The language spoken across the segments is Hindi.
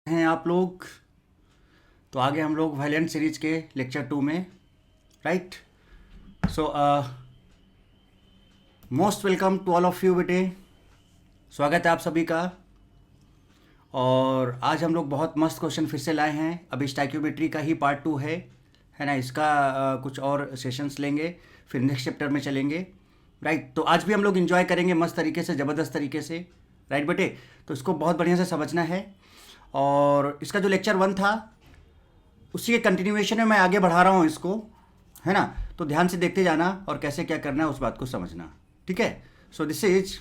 हैं आप लोग। तो आगे हम लोग वायलेंट सीरीज के लेक्चर 2 में, right. So most welcome to all of you बेटे, स्वागत है आप सभी का। और आज हम लोग बहुत मस्त क्वेश्चन फिर से लाए हैं। अभी स्टाइक्योमेट्री का ही पार्ट 2 है ना। इसका कुछ और सेशंस लेंगे, फिर नेक्स्ट चैप्टर में चलेंगे, राइट। तो आज भी हम लोग इन्जॉय करेंगे मस्त तरीके से, ज़बरदस्त तरीके से, राइट बेटे। तो इसको बहुत बढ़िया से समझना है। और इसका जो लेक्चर 1 था उसी के कंटिन्यूएशन में मैं आगे बढ़ा रहा हूँ इसको, है ना। तो ध्यान से देखते जाना और कैसे क्या करना है उस बात को समझना, ठीक है। So this is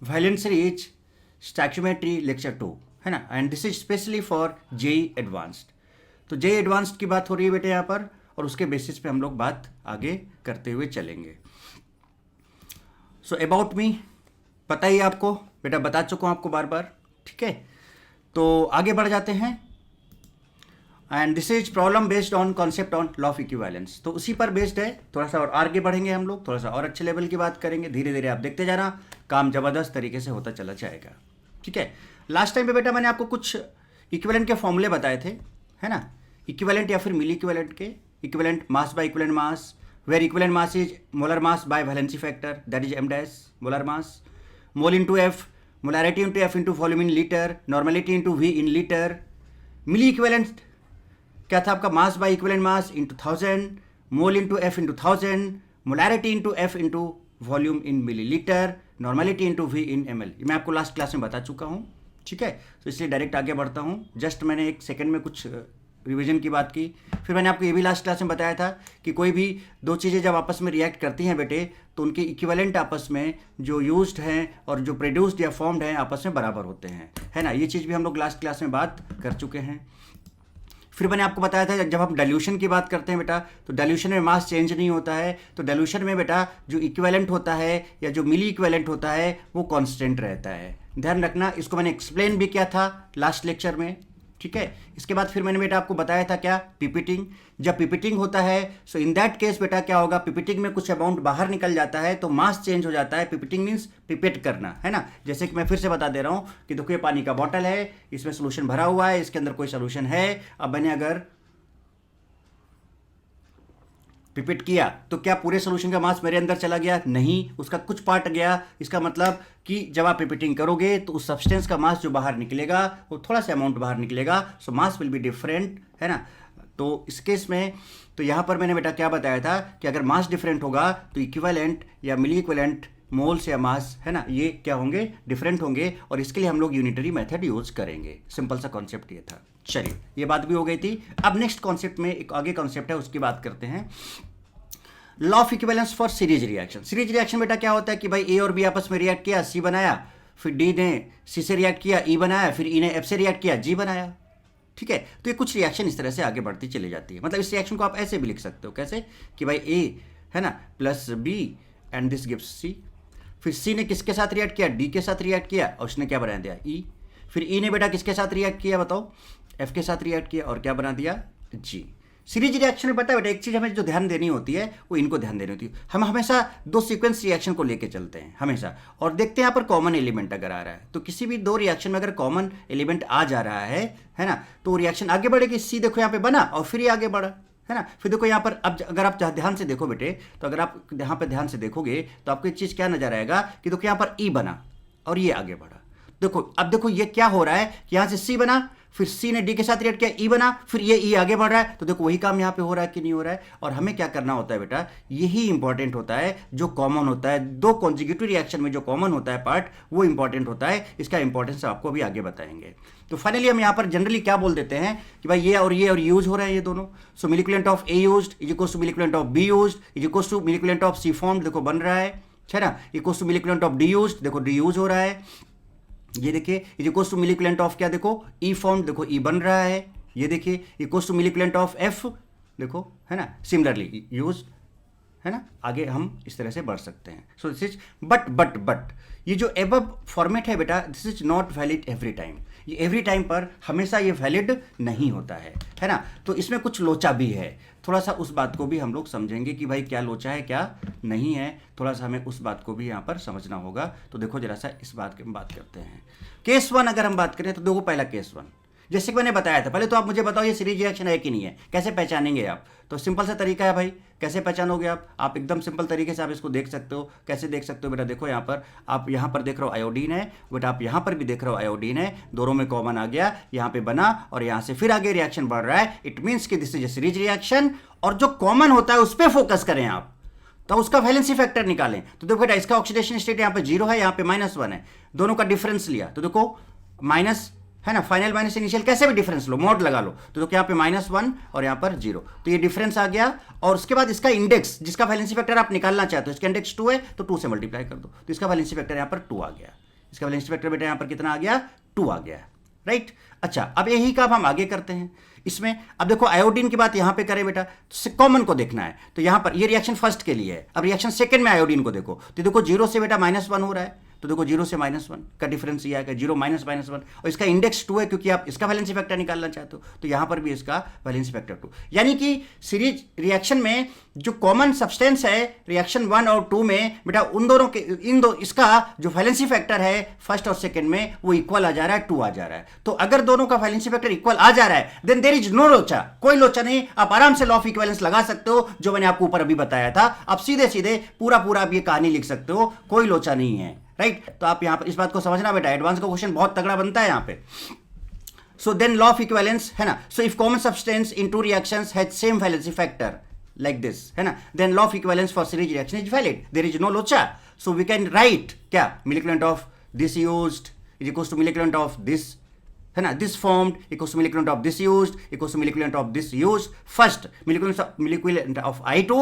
violent series stoichiometry lecture 2, है ना। And this is specially for JEE advanced. तो जेई एडवांस्ड की बात हो रही है बेटे यहाँ पर, और उसके बेसिस पे हम लोग बात आगे करते हुए चलेंगे। सो अबाउट मी पता ही है आपको बेटा, बता चुका हूँ आपको बार बार, ठीक है। तो आगे बढ़ जाते हैं। And this is problem based on concept on law of equivalence. तो उसी पर बेस्ड है। थोड़ा सा और आगे बढ़ेंगे हम लोग, थोड़ा सा और अच्छे लेवल की बात करेंगे। धीरे धीरे आप देखते जाना, काम जबरदस्त तरीके से होता चला जाएगा, ठीक है। लास्ट टाइम पे बेटा मैंने आपको कुछ इक्विवेलेंट के फॉर्मूले बताए थे, है ना। इक्विवेलेंट या फिर मिली इक्विवेलेंट के, equivalent mass by equivalent mass, where equivalent mass is molar mass by valency factor, that is m dash molar mass, mole into F, molarity into F into volume in litre, normality into V in litre. Milli equivalent क्या था आपका, mass by equivalent mass into 1000, mole into F into 1000, molarity into F into volume in millilitre, normality into V in ml। मैं आपको लास्ट क्लास में बता चुका हूँ, ठीक है। तो इसलिए डायरेक्ट आगे बढ़ता हूँ। जस्ट मैंने एक सेकंड में कुछ रिवीजन की बात की। फिर मैंने आपको ये भी लास्ट क्लास में बताया था कि कोई भी दो चीज़ें जब आपस में रिएक्ट करती हैं बेटे, तो उनके इक्विवेलेंट आपस में जो यूज्ड हैं और जो प्रोड्यूस्ड या फॉर्म्ड हैं आपस में बराबर होते हैं, है ना। ये चीज़ भी हम लोग लास्ट क्लास में बात कर चुके हैं। फिर मैंने आपको बताया था जब हम डाइल्यूशन की बात करते हैं बेटा, तो डाइल्यूशन में मास चेंज नहीं होता है। तो डाइल्यूशन में बेटा जो इक्विवेलेंट होता है या जो मिली इक्विवेलेंट होता है वो कांस्टेंट रहता है। ध्यान रखना, इसको मैंने एक्सप्लेन भी किया था लास्ट लेक्चर में, ठीक है। इसके बाद फिर मैंने बेटा आपको बताया था क्या, पिपिटिंग। जब पिपिटिंग होता है सो इन दैट केस बेटा क्या होगा, पिपिटिंग में कुछ अमाउंट बाहर निकल जाता है तो मास चेंज हो जाता है। पिपिटिंग मीन्स पिपेट करना, है ना। जैसे कि मैं फिर से बता दे रहा हूँ कि देखो ये पानी का बॉटल है, इसमें सोल्यूशन भरा हुआ है, इसके अंदर कोई सोल्यूशन है। अब मैंने अगर पिपेट किया तो क्या पूरे सोल्यूशन का मास मेरे अंदर चला गया? नहीं, उसका कुछ पार्ट गया। इसका मतलब कि जब आप पिपेटिंग करोगे तो उस सब्सटेंस का मास जो बाहर निकलेगा वो थोड़ा सा अमाउंट बाहर निकलेगा, सो मास विल बी डिफरेंट, है ना। तो इस केस में तो यहाँ पर मैंने बेटा क्या बताया था कि अगर मास डिफरेंट होगा तो इक्विवेलेंट या मिली इक्विवेलेंट मोल्स या मास, है ना, ये क्या होंगे, डिफरेंट होंगे। और इसके लिए हम लोग यूनिटरी मेथड यूज करेंगे। सिंपल सा कॉन्सेप्ट ये था। चलिए ये बात भी हो गई थी। अब नेक्स्ट कॉन्सेप्ट में एक आगे कॉन्सेप्ट है उसकी बात करते हैं, law of equivalence for series reaction. Series reaction बेटा क्या होता है कि भाई ए और बी आपस में रिएक्ट किया, सी बनाया, फिर डी ने सी से रिएक्ट किया, ई बनाया, फिर ई ने एफ से रिएक्ट किया, जी बनाया, ठीक है। तो ये कुछ रिएक्शन इस तरह से आगे बढ़ती चली जाती है। मतलब इस रिएक्शन को आप ऐसे भी लिख सकते हो, कैसे कि भाई ए, है ना, plus B and this gives C. फिर सी ने किसके साथ रिएक्ट किया, डी के साथ रिएक्ट किया, और उसने क्या बना दिया, ई। फिर ई ने बेटा किसके साथ रिएक्ट किया बताओ, एफ के साथ रिएक्ट किया, और क्या बना दिया, जी। सीरीज रिएक्शन में पता है बेटा एक चीज हमें जो ध्यान देनी होती है वो इनको ध्यान देनी होती है। हम हमेशा दो सीक्वेंस रिएक्शन को लेके चलते हैं हमेशा, और देखते हैं यहाँ पर कॉमन एलिमेंट अगर आ रहा है तो किसी भी दो रिएक्शन में अगर कॉमन एलिमेंट आ जा रहा है ना, तो रिएक्शन आगे बढ़ेगी। सी देखो यहाँ पे बना और फिर ये आगे बढ़ा, है ना। फिर देखो यहाँ पर अब अगर आप ध्यान से देखो बेटे, तो अगर आप यहाँ पर ध्यान से देखोगे तो आपको एक चीज क्या नजर आएगा कि देखो यहाँ पर ई बना और ये आगे बढ़ा। देखो अब देखो ये क्या हो रहा है कि यहां से सी बना, फिर सी ने डी के साथ रिएक्ट किया, ई बना, फिर ये ई आगे बढ़ रहा है। तो देखो वही काम यहां पे हो रहा है कि नहीं हो रहा है। और हमें क्या करना होता है बेटा, यही इंपॉर्टेंट होता है जो कॉमन होता है। दो कॉन्जिक्यूटिव रिएक्शन में जो कॉमन होता है पार्ट वो इंपॉर्टेंट होता है। इसका इंपॉर्टेंस आपको भी आगे बताएंगे। तो फाइनली हम यहाँ पर जनरली क्या बोल देते हैं कि भाई ये और यूज हो रहे हैं ये दोनों। So milliequivalent of A used is equals to milliequivalent of B used is equals to milliequivalent of C form, देखो बन रहा है ना, equals to milliequivalent of D used, देखो डी यूज हो रहा है। ये देखिए इक्वल्स टू मिलिक्युलेंट ऑफ क्या, देखो ई फॉर्म, देखो ई बन रहा है। ये देखिए equals to milliequivalent of F, देखो, है ना, सिमिलरली यूज, है ना। आगे हम इस तरह से बढ़ सकते हैं। सो दिस इज बट ये जो एबव फॉर्मेट है बेटा, this is not valid every time. ये एवरी टाइम पर हमेशा ये वैलिड नहीं होता है ना। तो इसमें कुछ लोचा भी है। थोड़ा सा उस बात को भी हम लोग समझेंगे कि भाई क्या लोचा है क्या नहीं है। थोड़ा सा हमें उस बात को भी यहाँ पर समझना होगा। तो देखो जरा सा इस बात की बात करते हैं। केस 1 अगर हम बात करें तो देखो पहला केस 1 जैसे कि मैंने बताया था, पहले तो आप मुझे बताओ ये सीरीज रिएक्शन है कि नहीं है, कैसे पहचानेंगे आप? तो सिंपल सा तरीका है भाई, कैसे पहचानोगे आप एकदम सिंपल तरीके से आप इसको देख सकते हो। कैसे देख सकते हो बेटा? देखो यहाँ पर, आप यहाँ पर देख रहे हो आयोडीन है बेटा, आप यहाँ पर भी देख रहे हो आयोडीन है, दोनों में कॉमन आ गया, यहाँ पे बना और यहाँ से फिर आगे रिएक्शन बढ़ रहा है। इट मीन्स कि this is a series reaction, और जो कॉमन होता है उस पर फोकस करें आप, तो उसका वैलेंसी फैक्टर निकालें। तो देखो बेटा, इसका ऑक्सीडेशन स्टेट यहाँ पे 0 है, यहाँ पे -1 है, दोनों का डिफरेंस लिया तो देखो माइनस है ना, फाइनल माइनस इनिशियल, कैसे भी डिफरेंस लो, मॉड लगा लो, तो देखो यहाँ पे -1 और यहाँ पर 0, तो ये डिफरेंस आ गया। और उसके बाद इसका इंडेक्स, जिसका वैलेंसी फैक्टर आप निकालना चाहते हो, इसका इंडेक्स 2 है तो 2 से मल्टीप्लाई कर दो, तो इसका वैलेंसी फैक्टर यहाँ पर 2 आ गया। इसका वैलेंसी फैक्टर बेटा यहाँ पर कितना आ गया? 2 आ गया, राइट। अच्छा, अब यही काम हम आगे करते हैं इसमें। अब देखो आयोडीन की बात यहां पे करें बेटा, तो कॉमन को देखना है, तो यहां पर ये रिएक्शन फर्स्ट के लिए है। अब रिएक्शन सेकंड में आयोडीन को देखो, तो देखो 0 से बेटा -1 हो रहा है, तो देखो 0 से -1 का डिफरेंस ये आएगा, 0 -1, और इसका इंडेक्स 2 है क्योंकि आप इसका वैलेंसी फैक्टर निकालना चाहते हो, तो यहां पर भी इसका वैलेंसी फैक्टर 2। यानी कि सीरीज रिएक्शन में जो कॉमन सब्सटेंस है रिएक्शन 1 और 2 में बेटा, उन दोनों के इसका जो वैलेंसी फैक्टर है फर्स्ट और सेकंड में वो इक्वल आ जा रहा है, 2 आ जा रहा है। तो अगर दोनों का वैलेंसी फैक्टर इक्वल आ जा रहा है, देन देयर इज नो लोचा, कोई लोचा नहीं, आप आराम से लॉ ऑफ इक्विवेलेंस लगा सकते हो, जो मैंने आपको ऊपर अभी बताया था। आप सीधे सीधे पूरा आप ये कहानी लिख सकते हो, कोई लोचा नहीं है, राइट। तो आप यहां पर इस बात को समझना बेटा, एडवांस का क्वेश्चन बहुत तगड़ा बनता है यहां पे। So then law of equivalence है ना, so if common substance in two reactions has same valency factor like this है ना, then law of equivalence for series reaction is valid, there is no locha, so we can write क्या, molecular of this used is equals to molecular of this है ना, this formed equals to molecular of this used equals to molecular of this used, first molecular of I2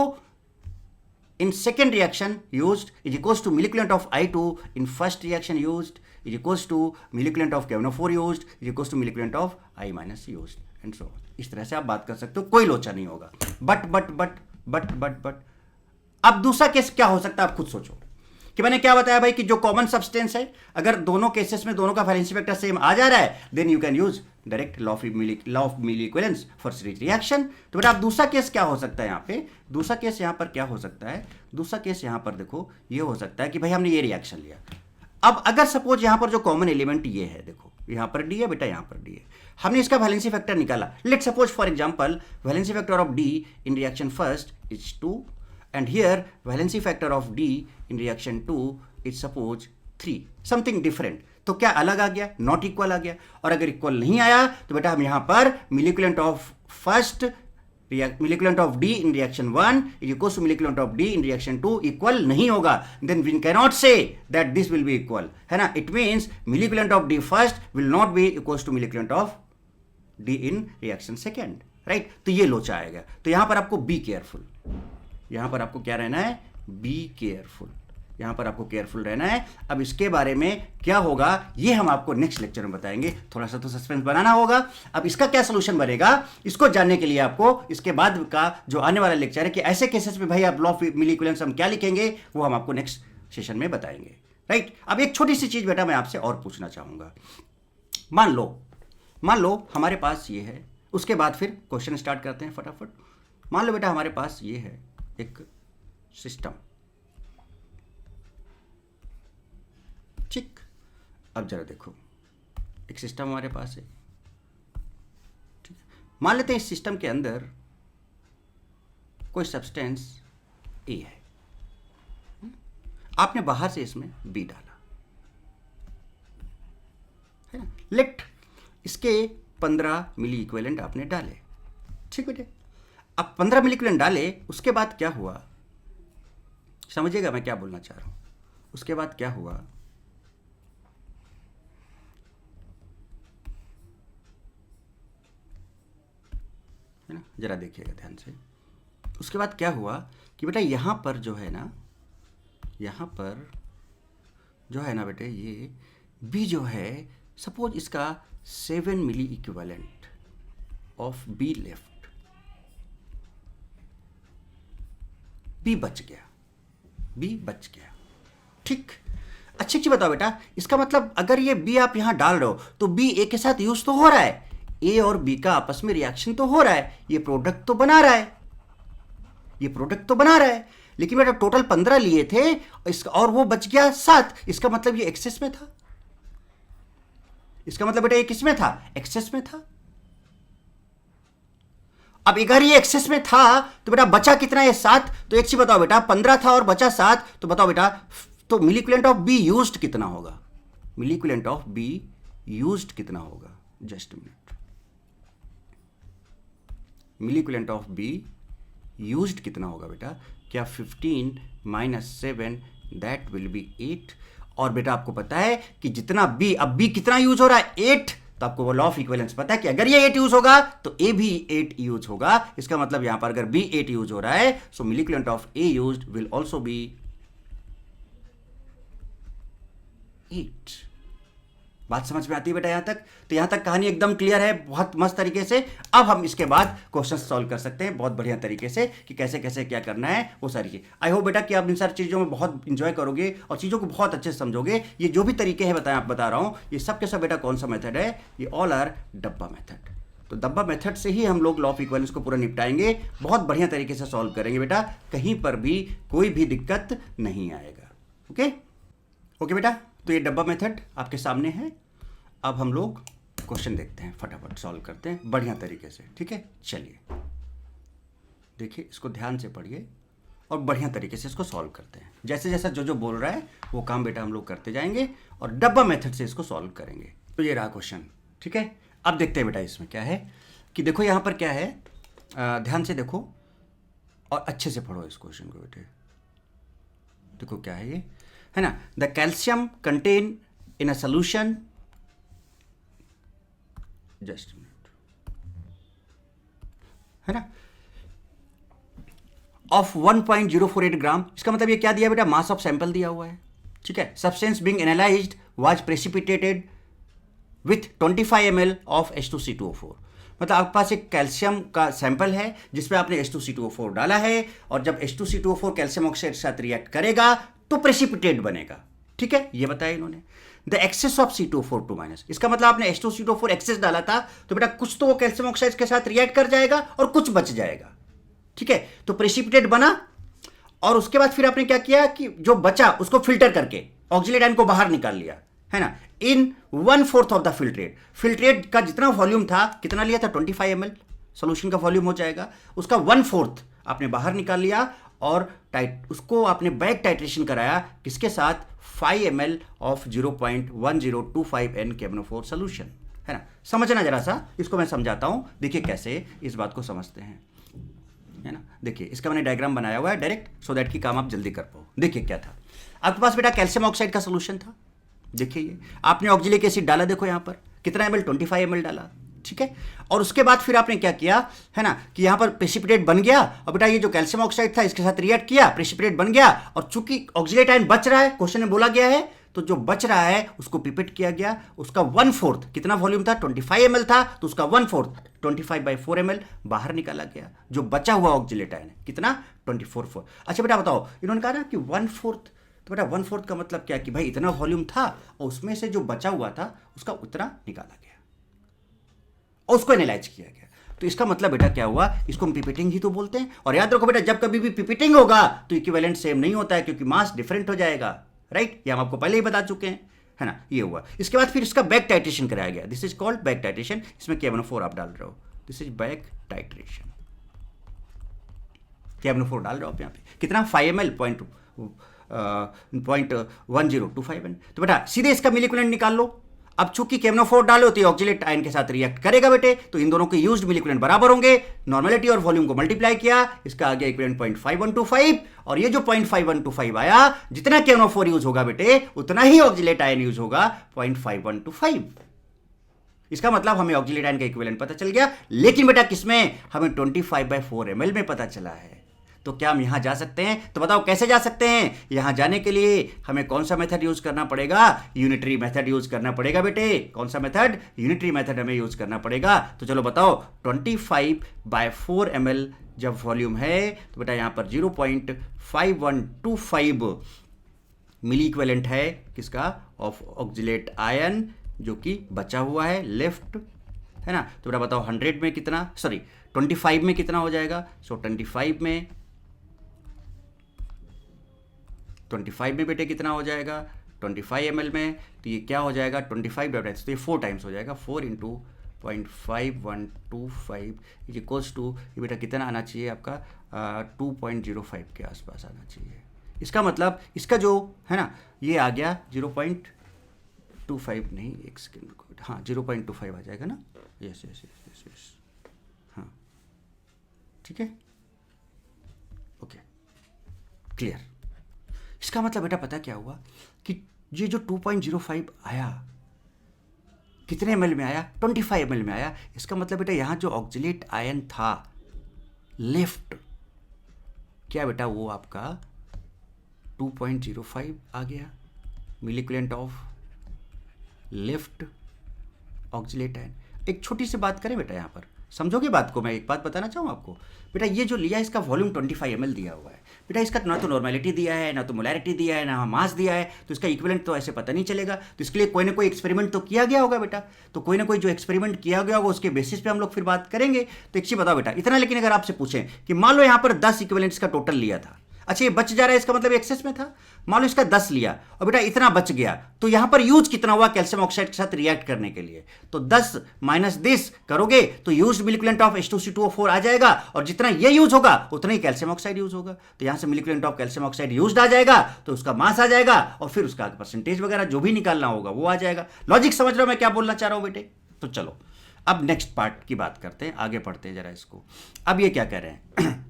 in second reaction used is equals to molecular of I2 in first reaction used is equals to molecular of KNO4 used is equals to molecular of I minus used and so on। इस तरह से आप बात कर सकते हो, कोई लोचा नहीं होगा। बट अब दूसरा केस क्या हो सकता है, आप खुद सोचो कि मैंने क्या बताया भाई कि जो कॉमन सब्सटेंस है, अगर दोनों केसेस में दोनों का वैलेंसी फैक्टर सेम आ जा रहा है, then you can use direct law of milli equivalence for series reaction. तो बेटा आप दूसरा केस क्या हो सकता है यहाँ पे, दूसरा केस यहाँ पर क्या हो सकता है, दूसरा केस यहाँ पर देखो ये हो सकता है कि भाई हमने ये रिएक्शन लिया, अब अगर सपोज यहाँ पर जो कॉमन एलिमेंट ये है, देखो यहाँ पर डी है बेटा, यहाँ पर डी है, हमने इसका वैलेंसी फैक्टर निकाला, let suppose for example valency factor of D in reaction first is 2 and here valency factor of D in reaction 2 is suppose 3, something different, तो क्या अलग आ गया, नॉट इक्वल आ गया। और अगर इक्वल नहीं आया तो बेटा हम यहां पर molecular of first molecular of D in reaction 1 is equals to molecular of D in reaction 2 equal नहीं होगा, then we cannot say that this will be equal है ना, it means molecular of D first will not be equals to molecular of D in reaction second, right। तो ये लोचा आएगा, तो यहां पर आपको बी केयरफुल, यहां पर आपको क्या रहना है, बी केयरफुल, यहां पर आपको केयरफुल रहना है। अब इसके बारे में क्या होगा ये हम आपको नेक्स्ट लेक्चर में बताएंगे, थोड़ा सा तो सस्पेंस बनाना होगा। अब इसका क्या सोल्यूशन बनेगा, इसको जानने के लिए आपको इसके बाद का जो आने वाला लेक्चर है कि ऐसे केसेस में भाई आप लॉ ऑफ मिली इक्विवेलेंस हम क्या लिखेंगे, वो हम आपको नेक्स्ट सेशन में बताएंगे, राइट। अब एक छोटी सी चीज बेटा मैं आपसे और पूछना चाहूंगा, मान लो हमारे पास ये है, उसके बाद फिर क्वेश्चन स्टार्ट करते हैं फटाफट। मान लो बेटा हमारे पास ये है एक सिस्टम, ठीक। अब जरा देखो, एक सिस्टम हमारे पास है, ठीक। मान लेते हैं इस सिस्टम के अंदर कोई सब्सटेंस ए है, आपने बाहर से इसमें बी डाला है ना, लेट इसके 15 मिली इक्विवेलेंट आपने डाले, ठीक बेटे। अब 15 मिली इक्विवेलेंट डाले, उसके बाद क्या हुआ, समझिएगा मैं क्या बोलना चाह रहा हूं। उसके बाद क्या हुआ, है ना, जरा देखिएगा ध्यान से। उसके बाद क्या हुआ कि बेटा यहां पर जो है ना, यहां पर जो है ना बेटे, ये बी जो है, सपोज इसका 7 milli equivalent of B left, B बच गया, ठीक। अच्छी चीज बताओ बेटा, इसका मतलब अगर ये बी आप यहां डाल रहे हो तो बी ए के साथ यूज तो हो रहा है, ए और बी का आपस में रिएक्शन तो हो रहा है, ये प्रोडक्ट तो बना रहा है, लेकिन बेटा टोटल 15 लिए थे और वो बच गया 7, इसका मतलब ये एक्सेस में था, इसका मतलब बेटा ये किस में था, एक्सेस में था। अब अगर ये एक्सेस में था तो बेटा बचा कितना है, 7। तो एक चीज बताओ बेटा, 15 था और बचा 7, तो बताओ बेटा तो milli equivalent of B used कितना होगा, milli equivalent of B used कितना होगा, just minute, milli equivalent of B used कितना होगा बेटा, क्या 15 माइनस 7 दैट विल बी 8। और बेटा आपको पता है कि जितना बी, अब बी कितना यूज हो रहा है, 8, तो आपको वो लॉ ऑफ इक्विवेलेंस पता है कि अगर ये 8 यूज होगा तो ए भी 8 यूज होगा। इसका मतलब यहां पर अगर बी 8 यूज हो रहा है, so milli equivalent of A used will also be 8। बात समझ में आती है बेटा यहां तक? तो यहां तक कहानी एकदम क्लियर है, बहुत मस्त तरीके से। अब हम इसके बाद क्वेश्चन सॉल्व कर सकते हैं बहुत बढ़िया तरीके से कि कैसे कैसे क्या करना है वो सारी चीज। आई होप बेटा कि आप इन सारी चीज़ों में बहुत इंजॉय करोगे और चीज़ों को बहुत अच्छे से समझोगे। ये जो भी तरीके हैं बताएं, आप बता रहा हूं, ये सब के सब बेटा कौन सा मेथड है, ये ऑल आर डब्बा मेथड। तो डब्बा मेथड से ही हम लोग लॉ ऑफ इक्विवेलेंस को पूरा निपटाएंगे, बहुत बढ़िया तरीके से सॉल्व करेंगे बेटा, कहीं पर भी कोई भी दिक्कत नहीं आएगा। ओके ओके बेटा, तो ये डब्बा मेथड आपके सामने है। अब हम लोग क्वेश्चन देखते हैं, फटाफट सॉल्व करते हैं बढ़िया तरीके से, ठीक है। चलिए देखिए, इसको ध्यान से पढ़िए और बढ़िया तरीके से इसको सॉल्व करते हैं। जैसे जैसा जो जो बोल रहा है वो काम बेटा हम लोग करते जाएंगे और डब्बा मेथड से इसको सॉल्व करेंगे। तो ये रहा क्वेश्चन, ठीक है। अब देखते हैं बेटा इसमें क्या है कि देखो यहाँ पर क्या है, ध्यान से देखो और अच्छे से पढ़ो इस क्वेश्चन को बेटे। देखो क्या है ये, है ना, the calcium contain in a solution, just minute, है ना, ऑफ 1.048 ग्राम। इसका मतलब ये क्या दिया बेटा, मास ऑफ सैंपल दिया हुआ है, ठीक है। Substance being analysed was precipitated with 25 ml of H2C2O4। मतलब आपके पास एक कैल्शियम का सैंपल है जिसमें आपने H2C2O4 डाला है, और जब H2C2O4 कैल्शियम ऑक्साइड के साथ रिएक्ट करेगा तो प्रेसिपिटेट बनेगा, ठीक है, ये बताया इन्होंने। The excess of C2O4 two minus, इसका मतलब आपने H2C2O4 एक्सेस डाला था तो बेटा कुछ तो वो कैल्शियम ऑक्साइड के साथ रिएक्ट कर जाएगा और कुछ बच जाएगा, ठीक है। तो प्रेसिपिटेट बना और उसके बाद फिर आपने क्या किया कि जो बचा उसको फिल्टर करके ऑक्सिलेट आयन को बाहर निकाल लिया, है ना, इन 1/4 ऑफ द फिल्ट्रेट। फिल्ट्रेट का जितना वॉल्यूम था, कितना लिया था, 25 ml सोल्यूशन का वॉल्यूम हो जाएगा, उसका 1/4 आपने बाहर निकाल लिया और उसको आपने बैक टाइट्रेशन कराया किसके साथ, 5 ml of 0.1025 N KMnO4 solution, है ना। समझना जरा सा, इसको मैं समझाता हूं, देखिए कैसे इस बात को समझते हैं, है ना। देखिए इसका मैंने डायग्राम बनाया हुआ है डायरेक्ट, सो दैट कि काम आप जल्दी कर पाओ। देखिए क्या था, आपके पास बेटा कैल्शियम ऑक्साइड का सोल्यूशन था, देखिए ये आपने ऑक्जेलिक एसिड डाला, देखो यहाँ पर कितना ml, 25 ml डाला, ठीक है। और उसके बाद फिर आपने क्या किया, है ना, कि यहाँ पर प्रेसिपिटेट बन गया और बेटा ये जो कैल्शियम ऑक्साइड था इसके साथ रिएक्ट किया, प्रेसिपिटेट बन गया, और चूंकि ऑक्सिलेट आयन बच रहा है, क्वेश्चन में बोला गया है, तो जो बच रहा है उसको पिपेट किया गया, उसका 1/4, कितना वॉल्यूम था, 25 ml था, तो उसका 1/4 25/4 ml बाहर निकाला गया। जो बचा हुआ ऑक्सिलेट आयन है कितना, 24/4। अच्छा बेटा बताओ, इन्होंने कहा ना कि 1/4, तो बेटा 1/4 का मतलब क्या कि भाई इतना वॉल्यूम था और उसमें से जो बचा हुआ था उसका उतना निकाला गया और उसको एनालाइज किया गया। तो इसका मतलब बेटा क्या हुआ, इसको हम पिपेटिंग ही तो बोलते हैं। और याद रखो बेटा, जब कभी भी पिपेटिंग होगा तो इक्विवेलेंट सेम नहीं होता है, क्योंकि मास डिफरेंट हो जाएगा, राइट, ये हम आपको पहले ही बता चुके हैं, है ना। ये हुआ, इसके बाद फिर इसका बैक टाइट्रेशन कराया गया, this is called back titration. इसमें KMnO4 आप डाल रहे हो, this is back titration, KMnO4 डाल रहे हो आप यहाँ पे, कितना, 5 ml 0.1025 N। तो बेटा सीधे इसका मिली इक्विवेलेंट निकाल लो। अब चूंकि KMnO4 डालो तो ये ऑक्सिलेट आयन के साथ रिएक्ट करेगा बेटे, तो इन दोनों के यूज्ड मिली इक्विवेलेंट बराबर होंगे। नॉर्मेलिटी और वॉल्यूम को मल्टीप्लाई किया, इसका आ गया इक्विवेलेंट 0.5125, और ये जो 0.5125 आया, जितना KMnO4 यूज होगा बेटे उतना ही ऑक्सिलेट आयन यूज होगा, 0.5125। इसका मतलब हमें ऑक्सिलेट आयन का इक्विवेलेंट पता चल गया, लेकिन बेटा किसमें, हमें 25/4 ml में पता चला है। तो क्या हम यहां जा सकते हैं, तो बताओ कैसे जा सकते हैं। यहां जाने के लिए हमें कौन सा मेथड यूज करना पड़ेगा, यूनिटरी मेथड यूज करना पड़ेगा बेटे। कौन सा मेथड, यूनिटरी मेथड हमें यूज करना पड़ेगा। तो चलो बताओ, 25/4 ml जब वॉल्यूम है तो बेटा यहां पर 0.5125 मिली इक्विवेलेंट है किसका, ऑफ ऑक्सिलेट आयन, जो कि बचा हुआ है लेफ्ट, है ना। तो बेटा बताओ 100 में कितना, सॉरी 25 में कितना हो जाएगा। सो 25 में बेटे कितना हो जाएगा, 25 ml में, तो ये क्या हो जाएगा 25 डिवाइड, तो ये 4 टाइम्स हो जाएगा, 4 इंटू 0.5125 इज इक्वल्स टू, ये बेटा कितना आना चाहिए आपका 2.05 के आसपास आना चाहिए। इसका मतलब इसका जो है ना ये आ गया 0.25 नहीं, एक सेकेंड, हाँ 0.25 आ जाएगा ना, yes yes yes yes yes, हाँ ठीक है, ओके क्लियर। इसका मतलब बेटा पता क्या हुआ कि ये जो 2.05 आया कितने ml में आया, 25 ml में आया। इसका मतलब बेटा यहाँ जो ऑक्जिलेट आयन था लेफ्ट, क्या बेटा वो आपका 2.05 आ गया, milli equivalent of left oxalate ion. एक छोटी सी बात करें बेटा, यहाँ पर समझोगे बात को, मैं एक बात बताना चाहूँ आपको बेटा, ये जो लिया इसका वॉल्यूम 25 ml दिया हुआ है बेटा, इसका ना तो नॉर्मेलिटी दिया है, ना तो मोलैरिटी दिया है, ना मास दिया है, तो इसका इक्विवेलेंट तो ऐसे पता नहीं चलेगा। तो इसके लिए कोई ना कोई एक्सपेरिमेंट तो किया गया होगा बेटा, तो कोई ना कोई जो एक्सपेरिमेंट किया गया होगा उसके बेसिस पे हम लोग फिर बात करेंगे। तो एक चीज बताओ बेटा इतना, लेकिन अगर आपसे पूछें कि मान लो यहाँ पर 10 इक्विवेलेंट्स का टोटल लिया था, अच्छा ये बच जा रहा है, इसका मतलब एक्सेस में था, मान लो इसका 10 लिया और बेटा इतना बच गया, तो यहां पर यूज कितना हुआ कैल्शियम ऑक्साइड के साथ रिएक्ट करने के लिए, तो 10 माइनस 10 करोगे तो used milli equivalent of H2C2O4 आ जाएगा, और जितना ये यूज होगा उतना ही कैल्शियम ऑक्साइड यूज होगा, तो यहां से milli equivalent of calcium oxide used आ जाएगा, तो उसका मास आ जाएगा, और फिर उसका परसेंटेज वगैरह जो भी निकालना होगा वो आ जाएगा। लॉजिक समझ रहे हो मैं क्या बोलना चाह रहा हूं बेटे? तो चलो अब नेक्स्ट पार्ट की बात करते हैं, आगे पढ़ते हैं जरा इसको। अब ये क्या कह रहे हैं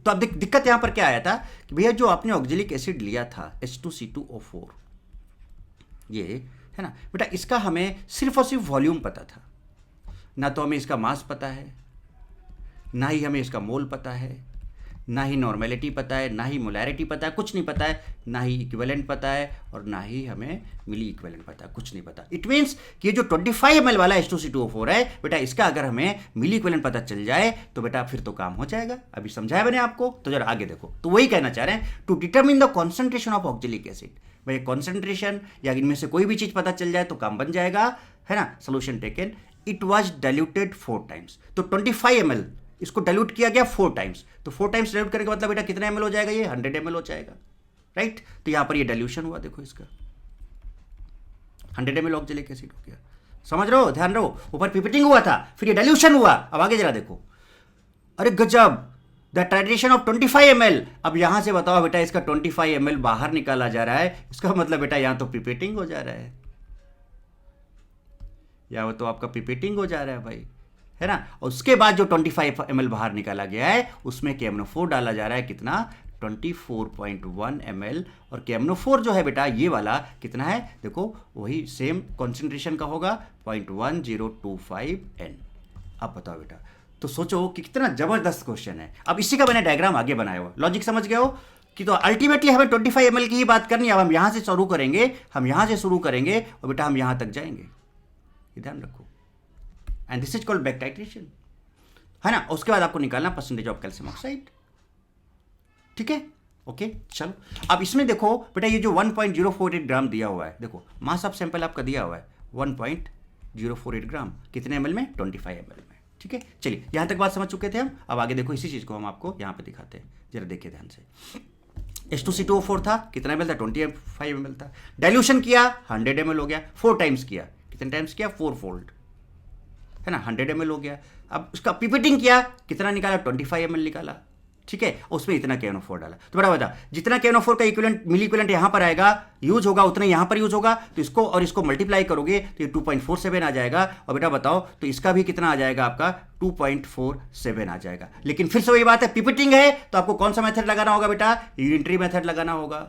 तो अब दिक्कत यहां पर क्या आया था कि भैया जो आपने ऑक्जेलिक एसिड लिया था H2C2O4, ये है ना बेटा, इसका हमें सिर्फ और सिर्फ वॉल्यूम पता था, ना तो हमें इसका मास पता है, ना ही हमें इसका मोल पता है, ना ही नॉर्मेलिटी पता है, ना ही मोलैरिटी पता है, कुछ नहीं पता है, ना ही इक्विवेलेंट पता है, और ना ही हमें मिली इक्विवेलेंट पता है, कुछ नहीं पता। इट मीन्स कि ये जो 25 ml वाला H2C2O4 है बेटा, इसका अगर हमें मिली इक्विवेलेंट पता चल जाए तो बेटा फिर तो काम हो जाएगा। अभी समझाया मैंने आपको, तो जरा आगे देखो। तो वही कहना चाह रहे हैं, to determine the concentration of oxalic acid, भाई कॉन्सेंट्रेशन या इनमें से कोई भी चीज पता चल जाए तो काम बन जाएगा, है ना। Solution taken, it was diluted 4 times, तो 25 ml इसको डाइल्यूट किया गया 4 टाइम्स, तो 4 टाइम्स डाइल्यूट करने का मतलब बेटा कितना ml हो जाएगा, ये 100 ml हो जाएगा, राइट। तो यहां पर ये डाइल्यूशन हुआ, देखो इसका 100 ml ऑक्जेलिक एसिड हो गया, समझ रहे हो, ध्यान रहो। ऊपर पिपेटिंग हुआ था, फिर ये डाइल्यूशन हुआ। अब आगे जरा देखो, अरे गजब, द टाइट्रेशन ऑफ 25 ml। अब यहां से बताओ बेटा, इसका 25 ml बाहर निकाला जा रहा है, इसका मतलब बेटा यहां तो पिपेटिंग हो जा रहा है, या तो आपका पिपेटिंग हो जा रहा है भाई, है ना। और उसके बाद जो 25 ml बाहर निकाला गया है उसमें KMnO4 डाला जा रहा है, कितना 24.1 ml, और KMnO4 जो है बेटा ये वाला कितना है, देखो वही सेम कॉन्सेंट्रेशन का होगा 0.1025 N। अब बताओ बेटा, तो सोचो कि कितना जबरदस्त क्वेश्चन है। अब इसी का मैंने डायग्राम आगे बनाया हुआ, लॉजिक समझ गए हो कि तो अल्टीमेटली हमें 25 ml की ही बात करनी है। अब हम यहां से शुरू करेंगे, हम यहां से शुरू करेंगे और बेटा हम यहां तक जाएंगे, ध्यान रखो, and this is called back titration, है ना। उसके बाद आपको निकालना परसेंटेज ऑफ कैल्शियम ऑक्साइड, ठीक है, ओके। चलो अब इसमें देखो बेटा, ये जो 1.048 ग्राम दिया हुआ है, देखो मास ऑफ सैंपल आपका दिया हुआ है 1.048 ग्राम, कितने ml में, 25 ml में, ठीक है। चलिए यहां तक बात समझ चुके थे हम। अब आगे देखो, इसी चीज को हम आपको यहां पे दिखाते हैं, जरा देखिए ध्यान से। H2C2O4 था, कितना ml था, 25 ml था, डाइल्यूशन किया 100 ml हो गया, 4 टाइम्स किया, कितने टाइम्स किया, 4 फोल्ड, है ना, 100 ml हो गया। अब उसका पिपेटिंग किया, कितना निकाला, 25 ml निकाला, ठीक है, उसमें इतना KMnO4 डाला। तो बड़ा बता, जितना KMnO4 का इक्विवेलेंट मिली इक्विवेलेंट यहां पर आएगा, यूज होगा उतना यहां पर यूज होगा, तो इसको और इसको मल्टीप्लाई करोगे तो ये 2.47 आ जाएगा। और बेटा बताओ, तो इसका भी कितना आ जाएगा, आपका 2.47 आ जाएगा। लेकिन फिर से वही बात है, पिपेटिंग है तो आपको कौन सा मेथड लगाना होगा बेटा, यूनिटरी मेथड लगाना होगा,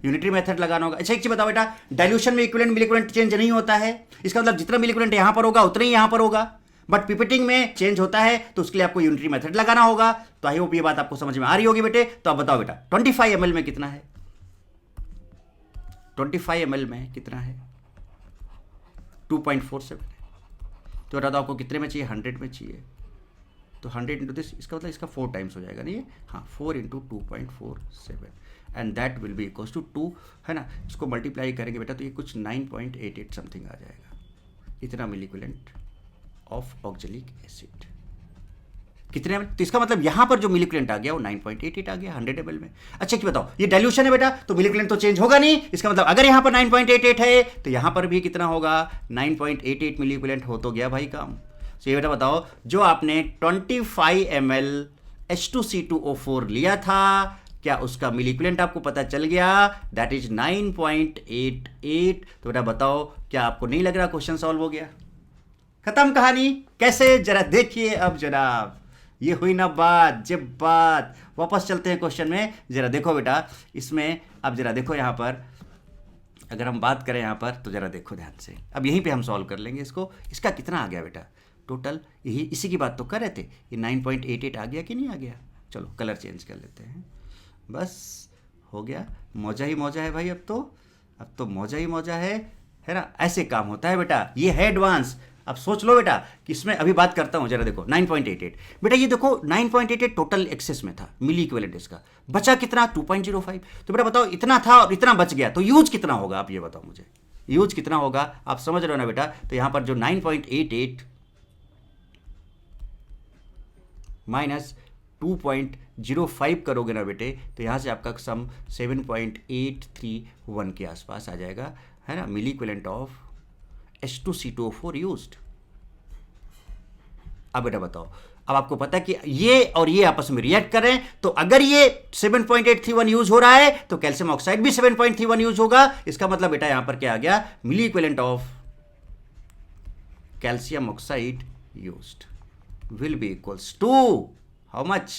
यूनिटरी मेथड लगाना होगा। अच्छा एक चीज बताओ बेटा, डाइल्यूशन में इक्विवेलेंट मिली इक्विवेलेंट चेंज नहीं होता है, इसका मतलब जितना मिली इक्विवेलेंट यहां पर होगा उतना ही यहां पर होगा, बट पिपेटिंग में चेंज होता है, तो उसके लिए आपको यूनिटरी मेथड लगाना होगा। तो आई होप ये बात आपको समझ में आ रही होगी बेटे। तो अब बताओ बेटा, 25 ml में कितना है, 25 ml में कितना है, 2.47 है। तो बता दो आपको कितने में चाहिए, 100 में चाहिए, तो 100 इंटू दिस, इसका मतलब इसका 4 टाइम्स हो जाएगा नहीं, हाँ 4 into 2.47, and that will be equals to 2, है ना। इसको मल्टीप्लाई करेंगे बेटा तो ये कुछ 9.88 समथिंग आ जाएगा, इतना मिली इक्विवेलेंट ऑफ ऑक्जेलिक एसिड। कितने ml? तो इसका मतलब यहां पर जो मिलीक्वेलेंट आ गया वो 9.88 आ गया 100 ml में। अच्छा कि बताओ, ये डाइल्यूशन है बेटा, तो मिलीक्वेलेंट तो चेंज होगा नहीं। इसका मतलब अगर यहां पर 9.88 है तो यहां पर भी कितना होगा, 9.88 मिलीक्वेलेंट हो तो गया भाई काम। तो ये बेटा बताओ, जो आपने 25 ml H2C2O4 लिया था, क्या उसका मिलीक्वेलेंट आपको पता चल गया? That is 9.88। तो बेटा बताओ, क्या आपको नहीं लग रहा क्वेश्चन सॉल्व हो गया? खत्म कहानी। कैसे, जरा देखिए अब जनाब, ये हुई ना बात जब बात। वापस चलते हैं क्वेश्चन में, जरा देखो बेटा इसमें। अब जरा देखो यहाँ पर, अगर हम बात करें यहाँ पर तो जरा देखो ध्यान से। अब यहीं पे हम सॉल्व कर लेंगे इसको। इसका कितना आ गया बेटा टोटल? यही इसी की बात तो कर रहे थे। ये 9.88 आ गया कि नहीं आ गया? चलो कलर चेंज कर लेते हैं, बस हो गया। मौजा ही मौजा है भाई, अब तो मौजा ही मौजा है ना? ऐसे काम होता है बेटा, ये है एडवांस। अब सोच लो बेटा कि इसमें अभी बात करता हूं, जरा देखो 9.88 बेटा, ये देखो 9.88 टोटल एक्सेस में था मिली इक्विवेलेंट इसका, बचा कितना 2.05। तो बेटा बताओ, इतना था और इतना बच गया, तो यूज कितना होगा? आप ये बताओ मुझे, यूज कितना होगा? आप समझ रहे हो ना बेटा? तो यहां पर जो 9.88 माइनस 2.05 करोगे ना बेटे, तो यहाँ से आपका सम 7.831 के आसपास आ जाएगा, है ना? मिली इक्विवेलेंट ऑफ H2C2O4 यूज्ड। अब बेटा बताओ, अब आपको पता है कि ये और ये आपस में रिएक्ट कर रहे हैं, तो अगर ये 7.831 यूज हो रहा है तो कैल्शियम ऑक्साइड भी 7.31 यूज होगा। इसका मतलब बेटा यहां पर क्या आ गया, milli equivalent of calcium oxide used will be equals to how much?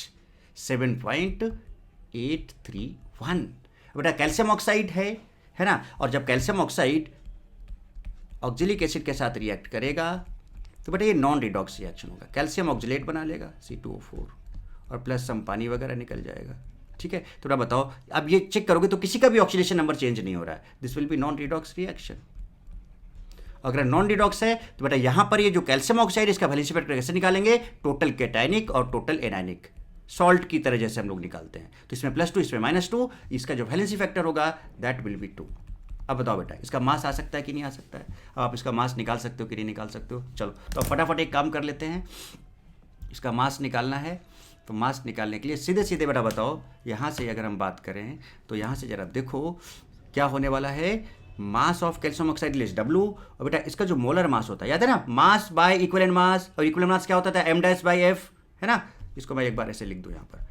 7.831। बेटा कैल्शियम ऑक्साइड है ना? और जब कैल्शियम ऑक्साइड ऑक्जेलिक एसिड के साथ रिएक्ट करेगा तो बेटा ये नॉन रिडॉक्स रिएक्शन होगा, कैल्शियम ऑक्जेलेट बना लेगा C2O4 और प्लस सम पानी वगैरह निकल जाएगा। ठीक है, तो बेटा बताओ, अब ये चेक करोगे तो किसी का भी ऑक्सीडेशन नंबर चेंज नहीं हो रहा है। This will B non redox reaction. अगर नॉन रिडॉक्स है तो बेटा यहां पर ये जो कैल्शियम ऑक्साइड, इसका वैलेंसी फैक्टर कैसे निकालेंगे? टोटल कैटायनिक और टोटल एनायनिक, सॉल्ट की तरह जैसे हम लोग निकालते हैं। तो इसमें +2, इसमें -2, इसका जो वैलेंसी फैक्टर होगा दैट विल बी 2। अब बताओ बेटा, इसका मास आ सकता है कि नहीं आ सकता है? अब आप इसका मास निकाल सकते हो कि नहीं निकाल सकते हो? चलो तो फटाफट एक काम कर लेते हैं, इसका मास निकालना है। तो मास निकालने के लिए सीधे सीधे बेटा बताओ, यहाँ से अगर हम बात करें तो यहाँ से जरा देखो क्या होने वाला है। मास of calcium oxide less W, और बेटा इसका जो मोलर मास होता है, याद है ना, मास बाय इक्विवेलेंट मास, और इक्विवेलेंट मास क्या होता था? m'/f, है ना? इसको मैं एक बार ऐसे लिख दूं यहाँ पर,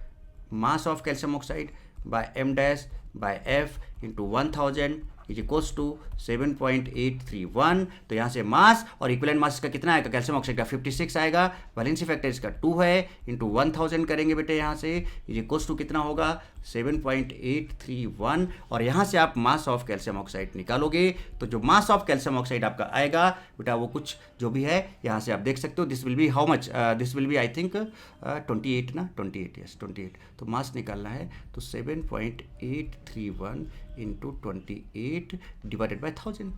mass of calcium oxide by m'/f into 1000 is equals to 7.831। तो यहाँ से मास और इक्विवेलेंट मास का कितना आएगा? कैल्शियम ऑक्साइड का 56 आएगा, वैलेंसी फैक्टर इसका 2 है, इंटू 1000 करेंगे बेटे यहाँ से, इज इक्वल्स टू कितना होगा? 7.831। और यहाँ से आप मास ऑफ कैल्शियम ऑक्साइड निकालोगे तो जो मास ऑफ कैल्शियम ऑक्साइड आपका आएगा बेटा, वो कुछ जो भी है यहाँ से आप देख सकते हो। This will be how much? This will be I think 28 ना, 28, यस 28। तो मास निकालना है तो 7.831 इंटू 28 डिवाइडेड बाय 1000।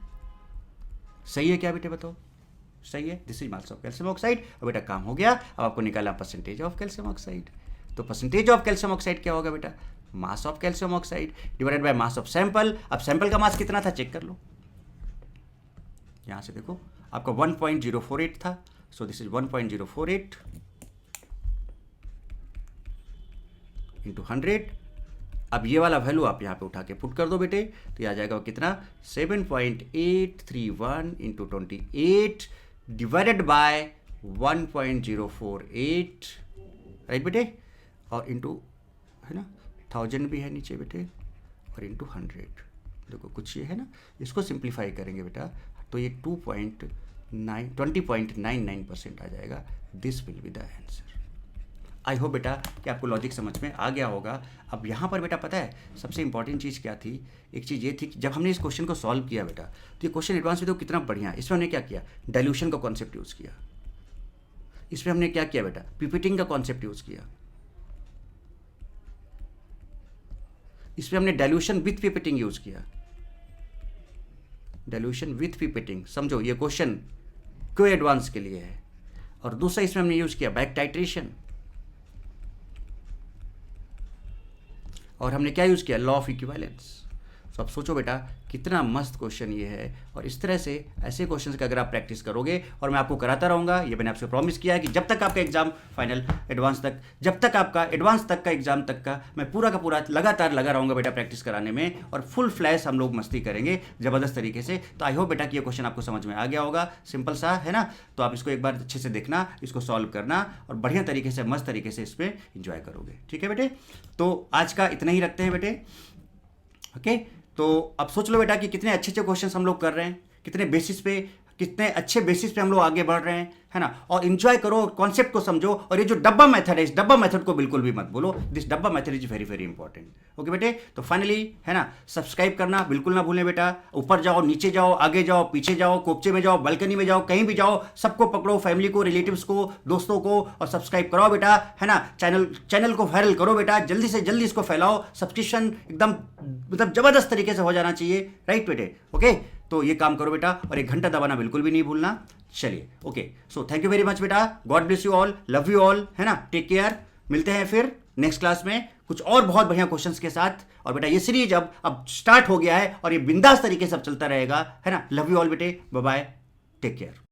सही है क्या बेटे बताओ? सही है। This is mass of calcium oxide. अब बेटा काम हो गया। अब आपको निकालना परसेंटेज ऑफ कैल्शियम ऑक्साइड। तो परसेंटेज ऑफ कैल्शियम ऑक्साइड क्या होगा बेटा? मास of calcium oxide divided by mass of sample. अब सैंपल का मास कितना था चेक कर लो, यहां से देखो आपका 1.048 था, सो दिस इज 1.048 इंटू 100। अब ये वाला वैल्यू आप यहाँ पे उठा के पुट कर दो बेटे, तो ये आ जाएगा कितना? 7.831 इंटू 28 डिवाइडेड बाय 1.048, राइट बेटे, और इंटू, है ना, 1000 भी है नीचे बेटे, और इंटू 100। देखो कुछ ये है ना, इसको सिंप्लीफाई करेंगे बेटा तो ये 20.99% आ जाएगा। This will be the answer. I hope बेटा कि आपको लॉजिक समझ में आ गया होगा। अब यहाँ पर बेटा पता है सबसे इंपॉर्टेंट चीज़ क्या थी? एक चीज़ ये थी कि जब हमने इस क्वेश्चन को सॉल्व किया बेटा, तो ये क्वेश्चन एडवांस में तो कितना बढ़िया है। इसमें हमने क्या किया? डाइल्यूशन का कॉन्सेप्ट यूज़ किया। इसमें हमने क्या किया बेटा? पिपेटिंग का कॉन्सेप्ट यूज़ किया। इसमें हमने डाइल्यूशन विथ पिपेटिंग यूज़ किया। डाइल्यूशन विथ पिपेटिंग, समझो ये क्वेश्चन क्यों एडवांस के लिए है। और दूसरा इसमें हमने यूज़ किया बैक टाइट्रेशन, और हमने क्या यूज़ किया? Law of equivalence. सो अब सोचो बेटा कितना मस्त क्वेश्चन ये है, और इस तरह से ऐसे क्वेश्चन का अगर आप प्रैक्टिस करोगे, और मैं आपको कराता रहूँगा, ये मैंने आपसे प्रॉमिस किया है कि जब तक आपका एग्जाम फाइनल एडवांस तक, जब तक आपका एडवांस तक का एग्जाम तक का मैं पूरा का पूरा लगातार लगा रहूँगा बेटा प्रैक्टिस कराने में, और फुल फ्लैश हम लोग मस्ती करेंगे ज़बरदस्त तरीके से। तो आई होप बेटा कि ये क्वेश्चन आपको समझ में आ गया होगा, सिंपल सा है ना। तो आप इसको एक बार अच्छे से देखना, इसको सॉल्व करना, और बढ़िया तरीके से मस्त तरीके से इसमें इंजॉय करोगे। ठीक है बेटे, तो आज का इतना ही रखते हैं बेटे। ओके, तो अब सोच लो बेटा कि कितने अच्छे अच्छे क्वेश्चंस हम लोग कर रहे हैं, कितने अच्छे बेसिस पे हम लोग आगे बढ़ रहे हैं, है ना। और इंजॉय करो, कॉन्सेप्ट को समझो, और ये जो डब्बा मेथड है, इस डब्बा मेथड को बिल्कुल भी मत बोलो। दिस डब्बा method is very very important. Okay बेटे, तो फाइनली है ना, सब्सक्राइब करना बिल्कुल ना भूलें बेटा। ऊपर जाओ, नीचे जाओ, आगे जाओ, पीछे जाओ, कोपचे में जाओ, बालकनी में जाओ, कहीं भी जाओ, सबको पकड़ो, फैमिली को, रिलेटिव्स को, दोस्तों को, और सब्सक्राइब कराओ बेटा, है ना। चैनल को वायरल करो बेटा, जल्दी से जल्दी इसको फैलाओ। सब्सक्रिप्शन एकदम मतलब जबरदस्त तरीके से हो जाना चाहिए, राइट बेटे। ओके, तो ये काम करो बेटा, और 1 घंटा दबाना बिल्कुल भी नहीं भूलना। चलिए, okay, so thank you very much बेटा, God bless you all, love you all, है ना, टेक केयर। मिलते हैं फिर नेक्स्ट क्लास में कुछ और बहुत बढ़िया क्वेश्चंस के साथ। और बेटा ये सीरीज अब स्टार्ट हो गया है, और ये बिंदास तरीके से अब चलता रहेगा, है ना। लव यू ऑल बेटे, बाय बाय, टेक केयर।